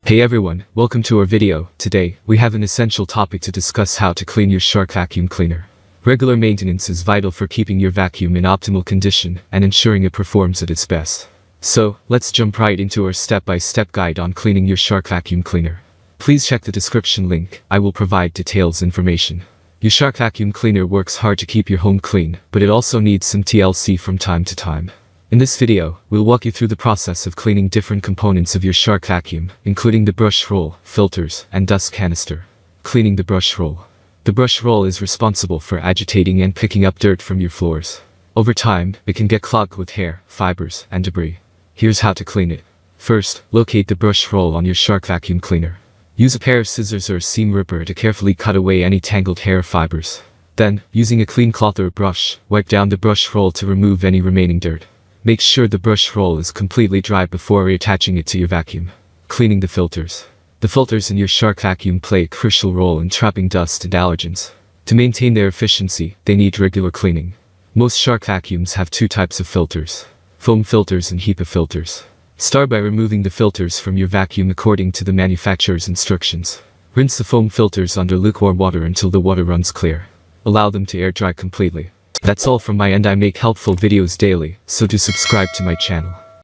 Hey everyone, welcome to our video. Today, we have an essential topic to discuss: how to clean your Shark vacuum cleaner. Regular maintenance is vital for keeping your vacuum in optimal condition and ensuring it performs at its best. So, let's jump right into our step-by-step guide on cleaning your Shark vacuum cleaner. Please check the description link, I will provide details information. Your Shark vacuum cleaner works hard to keep your home clean, but it also needs some TLC from time to time. In this video, we'll walk you through the process of cleaning different components of your Shark vacuum, including the brush roll, filters, and dust canister. Cleaning the brush roll. The brush roll is responsible for agitating and picking up dirt from your floors. Over time, it can get clogged with hair, fibers, and debris. Here's how to clean it. First, locate the brush roll on your Shark vacuum cleaner. Use a pair of scissors or seam ripper to carefully cut away any tangled hair fibers. Then, using a clean cloth or brush, wipe down the brush roll to remove any remaining dirt. Make sure the brush roll is completely dry before reattaching it to your vacuum. Cleaning the filters. The filters in your Shark vacuum play a crucial role in trapping dust and allergens. To maintain their efficiency, they need regular cleaning. Most Shark vacuums have two types of filters: foam filters and HEPA filters. Start by removing the filters from your vacuum according to the manufacturer's instructions. Rinse the foam filters under lukewarm water until the water runs clear. Allow them to air dry completely. That's all from my end. I make helpful videos daily, so do subscribe to my channel.